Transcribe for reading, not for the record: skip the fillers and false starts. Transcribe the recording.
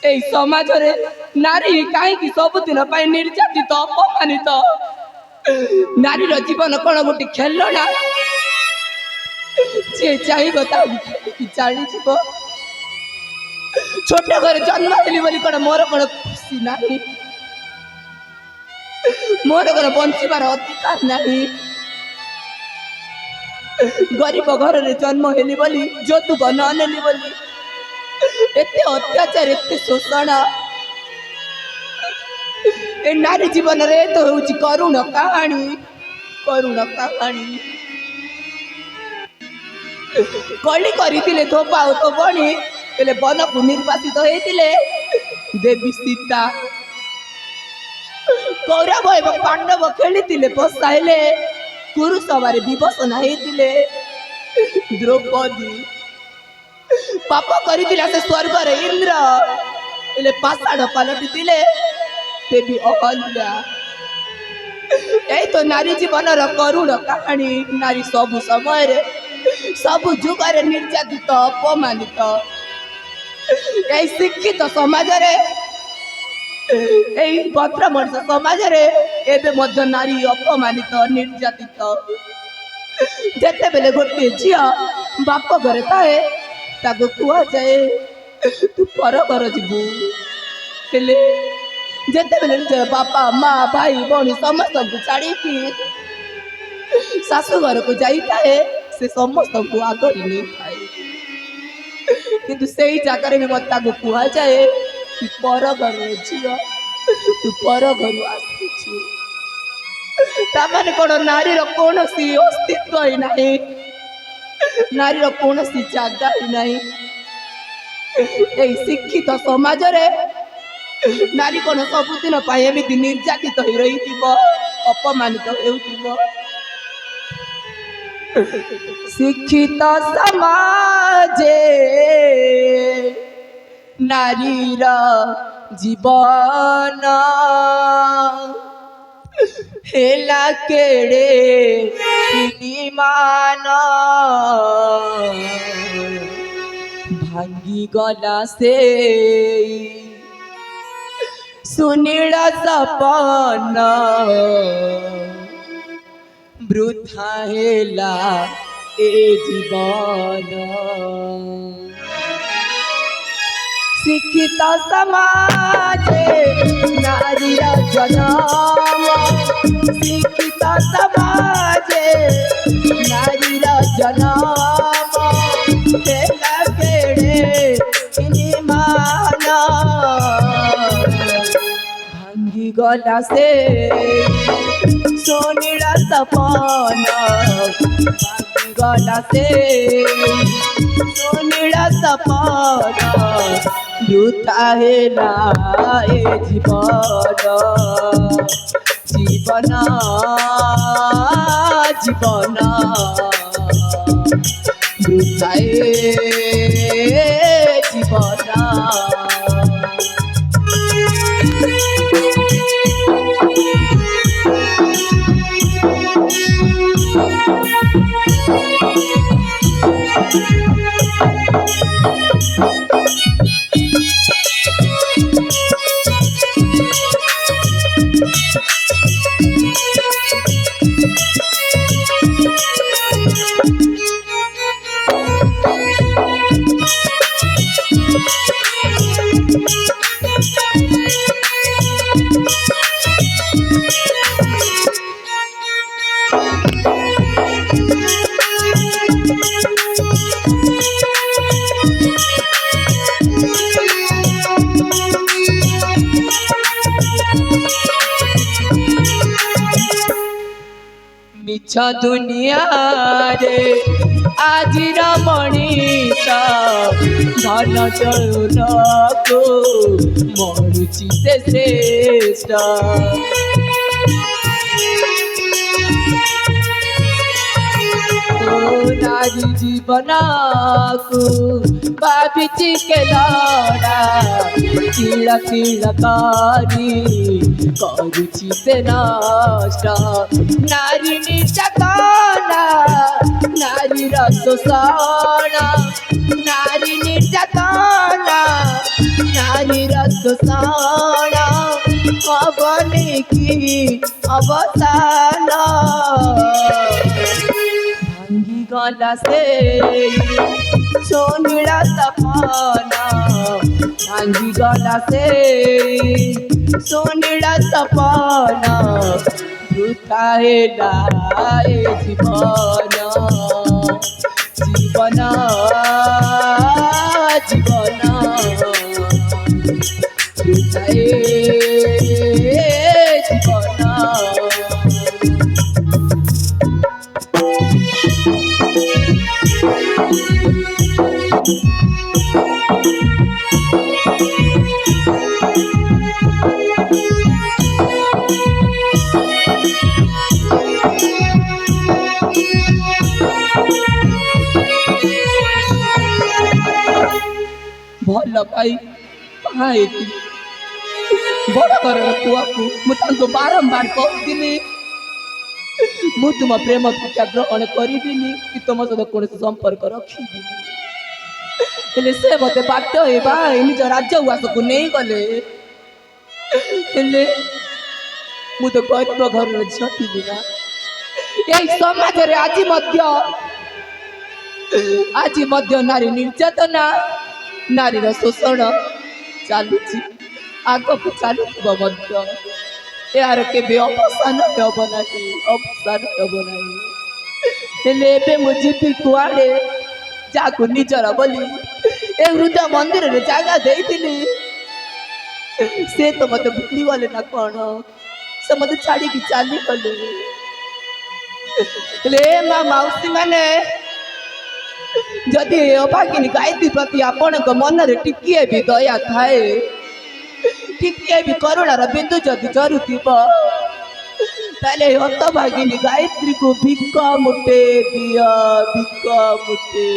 এই সমাজরে নারী কাহিঁকি ସବୁଦିନ ପାଇଁ ନିର୍ଯାତିତ ଅପମାନିତ ନାରୀର ଜୀବନ କ'ଣ ଗୋଟେ ଖେଳଣା ଯିଏ ଚାହିଁବ ତାକୁ ଖେଳିକି ଚାଲିଯିବ ଛୋଟ ଘରେ ଜନ୍ମ ହେଲି ବୋଲି କ'ଣ ମୋର କ'ଣ ଖୁସି ନାହିଁ ମୋର କ'ଣ ବଞ୍ଚିବାର ଅଧିକାର ନାହିଁ ଗରିବ ଘରରେ ଜନ୍ମ ହେଲି ବୋଲି ଯୌତୁକ ନ ନେଲି ବୋଲି ଏତେ ଅତ୍ୟାଚାର ଏତେ ଶୋଷଣ ଏ ନାରୀ ଜୀବନରେ ତ ହେଉଛି କରୁଣ କାହାଣୀ କଳି କରିଥିଲେ ଧୋପା ଓ ତୋ ବଣି ହେଲେ ବନକୁ ନିର୍ବାସିତ ହେଇଥିଲେ ଦେବୀ ସୀତା କୌରବ ଏବଂ ପାଣ୍ଡବ ଖେଳିଥିଲେ ବସା ହେଲେ କୁରୁସଭାରେ ବିଭସନ ହେଇଥିଲେ ଦ୍ରୌପଦୀ ପାପ କରିଥିଲା ସେ ସ୍ୱର୍ଗରେ ଇନ୍ଦ୍ର ହେଲେ ପାଷାଣ ପାଲଟିଥିଲେ ଦେବୀ ଅହଲ୍ୟା ଏଇ ତ ନାରୀ ଜୀବନର କରୁଣ କାହାଣୀ ନାରୀ ସବୁ ସମୟରେ ସବୁ ଯୁଗରେ ନିର୍ଯାତିତ ଅପମାନିତ এই শিক্ষিত সমাজরে এই ভদ্র মଣିଷ সমাজରେ ଏବେ ମଧ୍ୟ ନାରୀ ଅପମାନିତ ନିର୍ଯାତିତ ଯେତେବେଳେ ଗୋଟିଏ ଝିଅ ବାପ ଘରେ ଥାଏ ତାକୁ କୁହାଯାଏ ତୁ ପର ଘର ଯିବୁ ହେଲେ ଯେତେବେଳେ ନିଜର ବାପା ମା ଭାଇ ଭଉଣୀ ସମସ୍ତଙ୍କୁ ଛାଡ଼ିକି ଶାଶୁ ଘରକୁ ଯାଇଥାଏ ସେ ସମସ୍ତଙ୍କୁ ଆଗରେ ନେଇଥାଏ କିନ୍ତୁ ସେଇ ଜାଗାରେ ବି ମୋତେ ତାକୁ କୁହାଯାଏ ତୁ ପର ଘରର ଝିଅ ତୁ ପର ଘରୁ ଆସିଛୁ ତାମାନେ କ'ଣ ନାରୀର କୌଣସି ଅସ୍ତିତ୍ୱ ହିଁ ନାହିଁ ନାରୀର କୌଣସି ଜାଗା ହିଁ ନାହିଁ এই ଶିକ୍ଷିତ ସମାଜରେ ନାରୀ କ'ଣ ସବୁଦିନ ପାଇଁ ଏମିତି ନିର୍ଯାତିତ ହୋଇ ରହିଥିବ ଅପମାନିତ ହେଉଥିବ শিক্ষিত সমাজে নারীর জীবন হেলা কেড়ে মান ভাঙ্গি গলা সে সুনীল সপন বৃথা হেলা এ জীবন শিক্ষিত সমাজে নারীর জনম শিক্ষিত সমাজে নারীর জনম হেলা কেড়ে মান ভাঙ্গি গলা সে সোনির সপন ভাঙ্গি গলা সে সোনির সপন বৃথা হেলা এ জীবন জীবন জীবন বৃথা জীবন মিছ দুনিয়ারে আজির মଣିষ ধন চলুনকু মরুচি সে শ্রেষ্ঠ নারী জীবনকু ভাবিছি কে লড়া চিড় চিড় করি করুছি সে নষ্ট নারী নির্যাতনা নারীর শোষণ নারী নির্যাতনা নারীর ଶୋଷଣ ହବନି କି ଅବସାନ ଭାଙ୍ଗିଗଲା ସେ ସୋନିଳ ସପନ ଭାଙ୍ଗିଗଲା ସେ ସୋନିଳ ସପନ ବୃଥା ହେଲା ଏ ଜୀବନ ଜୀବନ ଜୀବନ ବୃଥା ଏ ଜୀବନ ଭଲ ପାଇ ବାହାହେଇଥିଲି ବଡ଼ ଘରର ପୁଅକୁ ମୁଁ ତାଙ୍କୁ ବାରମ୍ବାର କହୁଥିଲି ମୁଁ ତୁମ ପ୍ରେମ ପ୍ରତିଜ୍ଞା ଗ୍ରହଣ କରିବିନି କି ତୁମ ସହିତ କୌଣସି ସମ୍ପର୍କ ରଖିବିନି ହେଲେ ସେ ମୋତେ ବାଧ୍ୟ ହୋଇ ବାହାହେଇ ନିଜ ରାଜ୍ୟ ଉଆସକୁ ନେଇଗଲେ ହେଲେ ମୁଁ ତ ଗରିବ ଘରର ଝିଅ ଥିଲି ନା ଏହି ସମାଜରେ ଆଜି ମଧ୍ୟ ନାରୀ ନିର୍ଯାତନା ନାରୀର ଶୋଷଣ ଚାଲୁଛି ଆଗକୁ ଚାଲୁଥିବ ମଧ୍ୟ ଏହାର କେବେ ଅବସାନ ହେବ ନାହିଁ ହେଲେ ଏବେ ମୁଁ ଯିବି କୁଆଡ଼େ ଯାହାକୁ ନିଜର ବୋଲି ଏ ହୃଦୟ ମନ୍ଦିରରେ ଜାଗା ଦେଇଥିଲି ସେ ତ ମୋତେ ଭୁଲିଗଲେ ନା କ'ଣ ସେ ମୋତେ ଛାଡ଼ିକି ଚାଲିଗଲେ ହେଲେ ମା ମାଉସୀ ମାନେ ଯଦି ଏ ଅଭାଗିନୀ ଗାୟତ୍ରୀ ପ୍ରତି ଆପଣଙ୍କ ମନରେ ଟିକିଏ ବି ଦୟା ଥାଏ ଟିକିଏ ବି କରୁଣାର ବିନ୍ଦୁ ଯଦି ଝରୁଥିବ ତାହେଲେ ହତଭାଗିନୀ ଗାୟତ୍ରୀକୁ ଭିକ ମୁଠେ ଦିଅ ଭିକ ମୁଠେ।